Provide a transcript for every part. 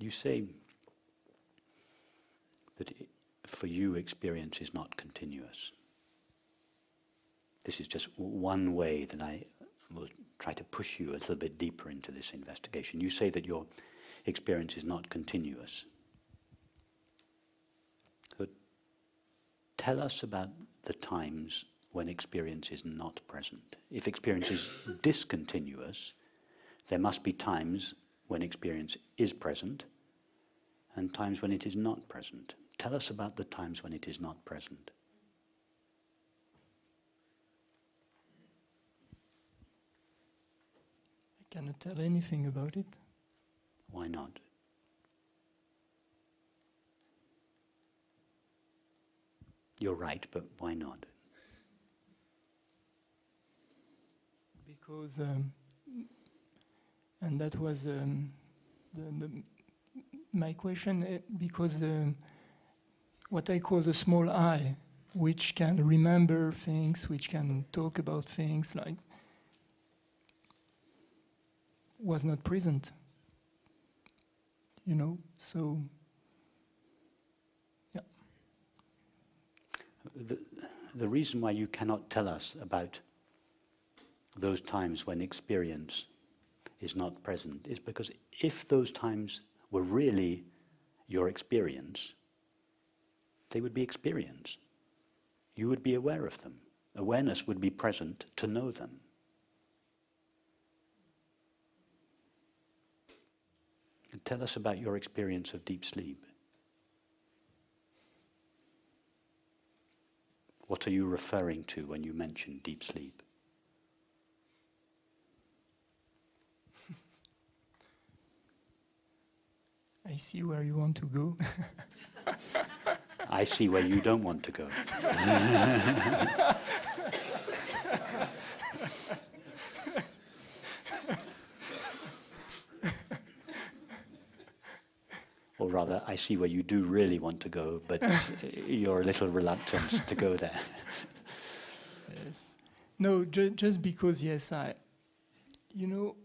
You say that for you experience is not continuous. This is just one way that I will try to push you a little bit deeper into this investigation. You say that your experience is not continuous. So tell us about the times when experience is not present. If experience is discontinuous, there must be times when experience is present and times when it is not present. Tell us about the times when it is not present. I cannot tell anything about it. Why not? You're right, but why not? Because, and that was my question, because what I call the small I, which can remember things, which can talk about things, like, was not present, you know, so, yeah. The reason why you cannot tell us about those times when experience is not present is because if those times were really your experience, they would be experience. You would be aware of them. Awareness would be present to know them. And tell us about your experience of deep sleep. What are you referring to when you mention deep sleep? I see where you want to go. I see where you don't want to go. Or rather, I see where you do really want to go, but you're a little reluctant to go there. Yes. No, just because, yes, you know,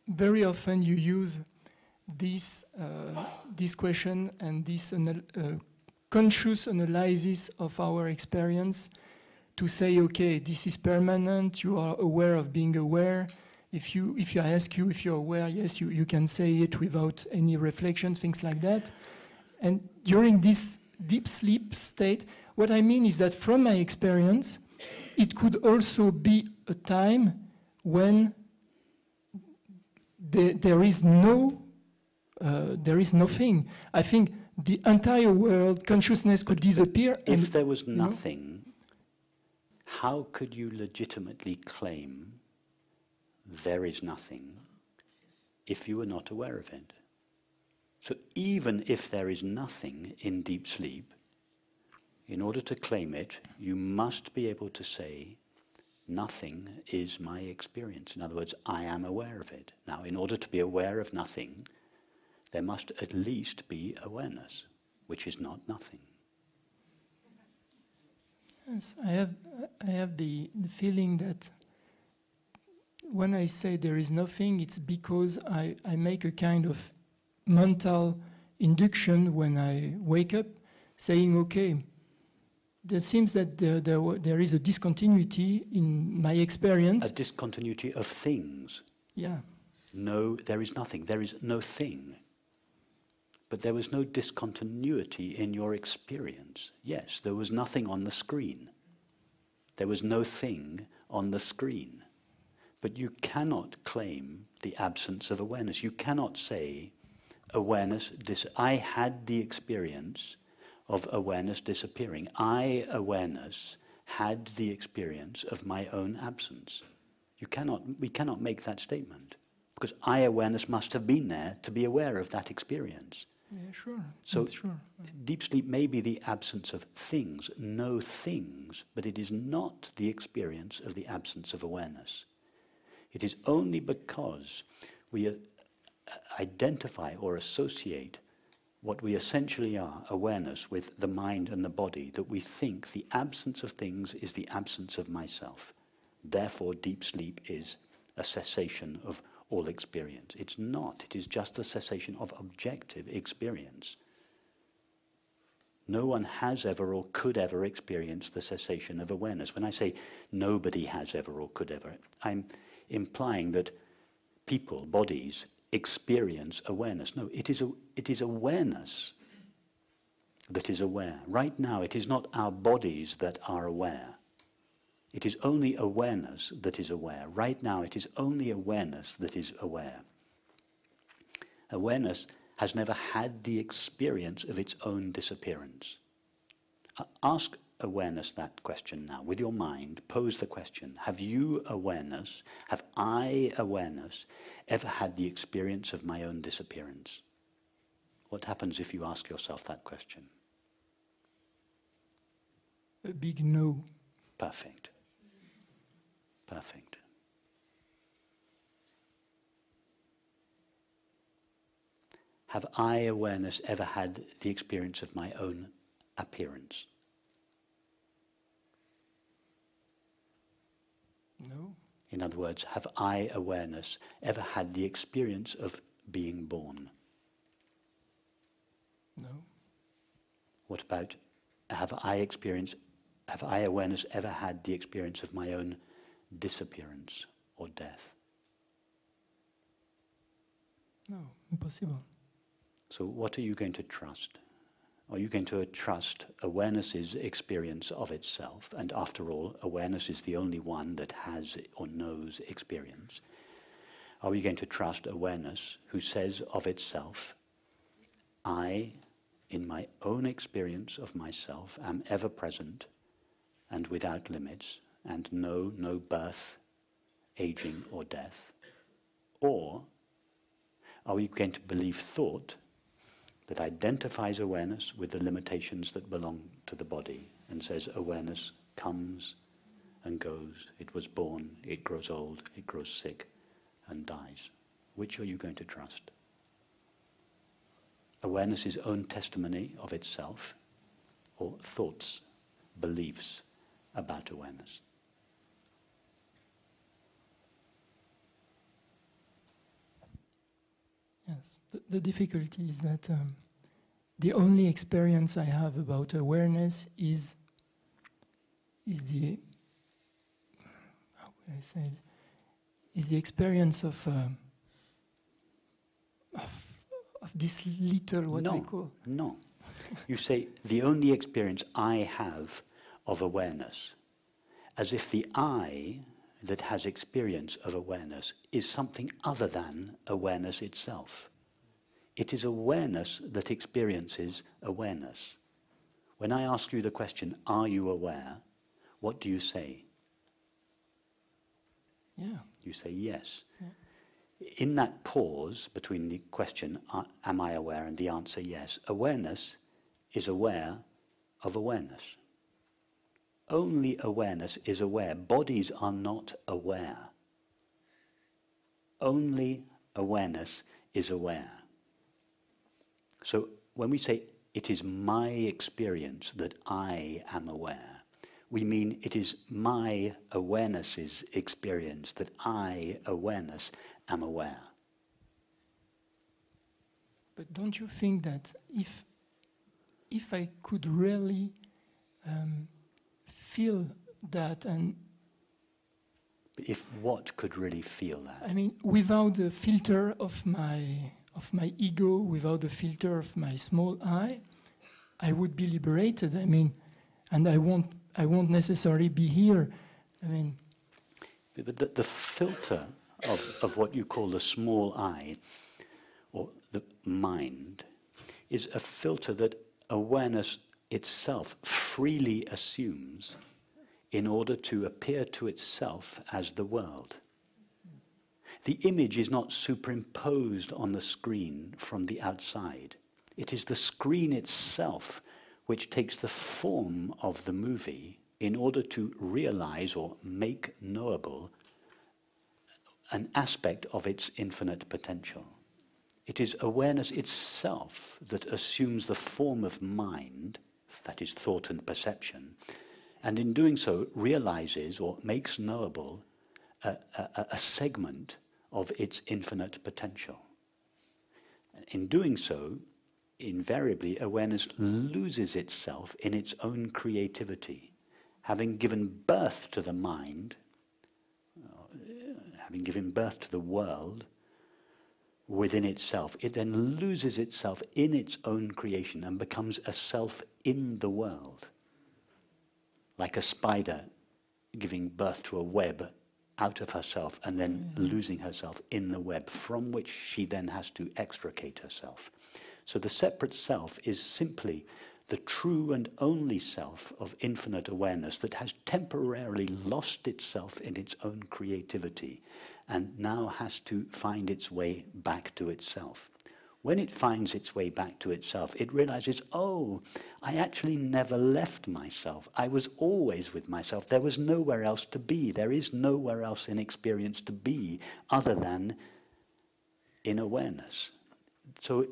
very often you use this question and this conscious analysis of our experience to say, okay, this is permanent, you are aware of being aware. If I ask you if you're aware, yes, you can say it without any reflection, things like that. And during this deep sleep state, what I mean is that from my experience, it could also be a time when there is nothing. I think the entire world, consciousness could disappear. If there was nothing, how could you legitimately claim there is nothing if you were not aware of it? So even if there is nothing in deep sleep, in order to claim it, you must be able to say, nothing is my experience. In other words, I am aware of it. Now, in order to be aware of nothing, there must at least be awareness, which is not nothing. Yes, I have the feeling that when I say there is nothing, it's because I make a kind of mental induction when I wake up, saying, okay, it seems that there is a discontinuity in my experience. A discontinuity of things. Yeah. No, there is nothing. There is no thing. But there was no discontinuity in your experience. Yes, there was nothing on the screen. There was no thing on the screen. But you cannot claim the absence of awareness. You cannot say, awareness, I had the experience of awareness disappearing. I, awareness, had the experience of my own absence. We cannot make that statement, because I, awareness, must have been there to be aware of that experience. Yeah, sure. So sure. Deep sleep may be the absence of things, no things, but it is not the experience of the absence of awareness. It is only because we identify or associate what we essentially are, awareness, with the mind and the body, that we think the absence of things is the absence of myself. Therefore, deep sleep is a cessation of all experience. It's not. It is just a cessation of objective experience. No one has ever or could ever experience the cessation of awareness. When I say nobody has ever or could ever, I'm implying that people, bodies, experience awareness. No, it is awareness that is aware. Right now, it is not our bodies that are aware. It is only awareness that is aware. Right now, it is only awareness that is aware. Awareness has never had the experience of its own disappearance. Ask awareness that question now. With your mind, pose the question, have you awareness, have I awareness, ever had the experience of my own disappearance? What happens if you ask yourself that question? A big no. Perfect. Perfect. Have I awareness ever had the experience of my own appearance? No. In other words, have I awareness ever had the experience of being born? No. What about, have I awareness ever had the experience of my own disappearance or death? No, impossible. So what are you going to trust? Are you going to trust awareness's experience of itself? And after all, awareness is the only one that has or knows experience. Are we going to trust awareness who says of itself, I, in my own experience of myself, am ever present and without limits, and know no birth, aging, or death? Or are we going to believe thought that identifies awareness with the limitations that belong to the body and says awareness comes and goes, it was born, it grows old, it grows sick and dies? Which are you going to trust? Awareness's own testimony of itself, or thoughts, beliefs about awareness? Yes, the difficulty is that the only experience I have about awareness is the, how would I say it, is the experience of this little, what I call. No. You say, the only experience I have of awareness, as if the I that has experience of awareness is something other than awareness itself. It is awareness that experiences awareness. When I ask you the question, are you aware? What do you say? Yeah. You say yes. Yeah. In that pause between the question, am I aware, and the answer yes, awareness is aware of awareness. Only awareness is aware. Bodies are not aware. Only awareness is aware. So when we say, it is my experience that I am aware, we mean it is my awareness's experience that I, awareness, am aware. But don't you think that if I could really feel that, and if what could really feel that? I mean, without the filter of my ego, without the filter of my small I would be liberated. I mean, and I won't necessarily be here. I mean, but the filter of what you call the small I, or the mind, is a filter that awareness itself freely assumes in order to appear to itself as the world. The image is not superimposed on the screen from the outside. It is the screen itself which takes the form of the movie in order to realize or make knowable an aspect of its infinite potential. It is awareness itself that assumes the form of mind, that is thought and perception, and in doing so realizes or makes knowable a segment of its infinite potential. In doing so, invariably, awareness loses itself in its own creativity. Having given birth to the mind, having given birth to the world within itself, it then loses itself in its own creation and becomes a self in the world. Like a spider giving birth to a web out of herself and then losing herself in the web, from which she then has to extricate herself. So the separate self is simply the true and only self of infinite awareness that has temporarily lost itself in its own creativity and now has to find its way back to itself. When it finds its way back to itself, it realizes, oh, I actually never left myself. I was always with myself. There was nowhere else to be. There is nowhere else in experience to be other than in awareness. So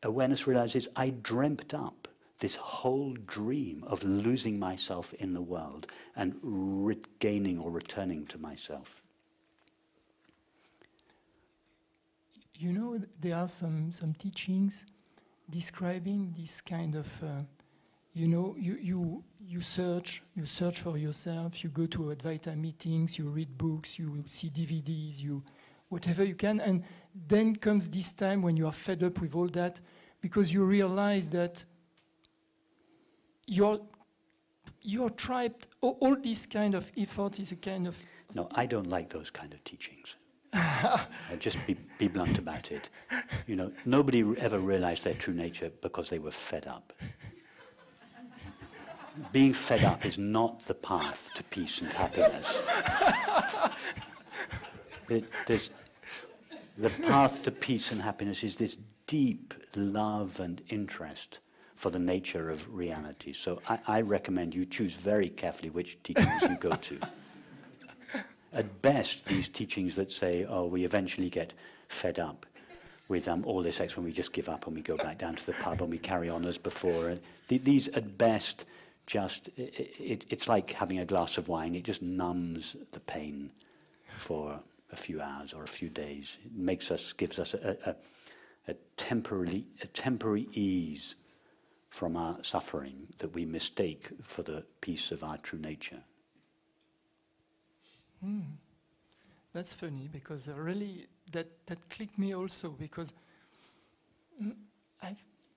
awareness realizes, I dreamt up this whole dream of losing myself in the world and regaining or returning to myself. You know, there are some teachings describing this kind of, you know, you search for yourself, you go to Advaita meetings, you read books, you see DVDs, you whatever you can, and then comes this time when you are fed up with all that, because you realize that you're trapped. All this kind of effort is a kind of... No, I don't like those kind of teachings. Just be blunt about it. You know, nobody ever realized their true nature because they were fed up. Being fed up is not the path to peace and happiness. The path to peace and happiness is this deep love and interest for the nature of reality. So I recommend you choose very carefully which teachings you go to. At best, these teachings that say, oh, we eventually get fed up with all this X when we just give up and we go back down to the pub and we carry on as before. These, at best, just, it's like having a glass of wine. It just numbs the pain for a few hours or a few days. It gives us a temporary ease from our suffering that we mistake for the peace of our true nature. That's funny, because really that clicked me also, because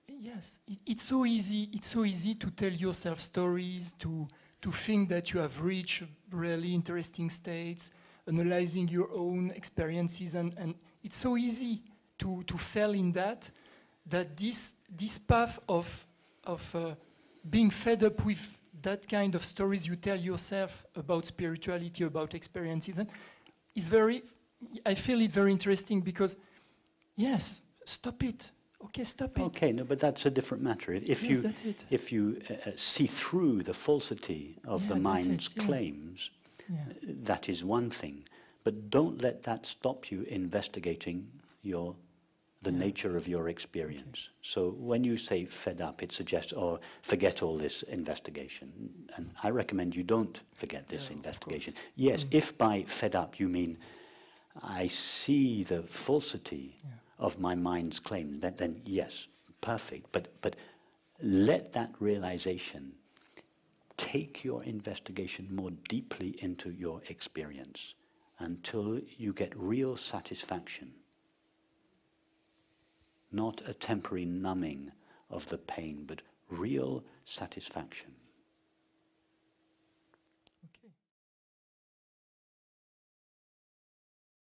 it's so easy to tell yourself stories, to think that you have reached really interesting states, analyzing your own experiences, and it's so easy to fail in that this path of being fed up with that kind of stories you tell yourself about spirituality, about experiences, and I feel it very interesting, because, yes, stop it. Okay, stop it. Okay, no, but that's a different matter. If you see through the falsity of the mind's claims, that is one thing. But don't let that stop you investigating the nature of your experience. Okay. So when you say fed up, it suggests, oh, forget all this investigation. And I recommend you don't forget this investigation. Yes, if by fed up you mean, I see the falsity of my mind's claim, then yes, perfect. But let that realization take your investigation more deeply into your experience until you get real satisfaction. Not a temporary numbing of the pain, but real satisfaction.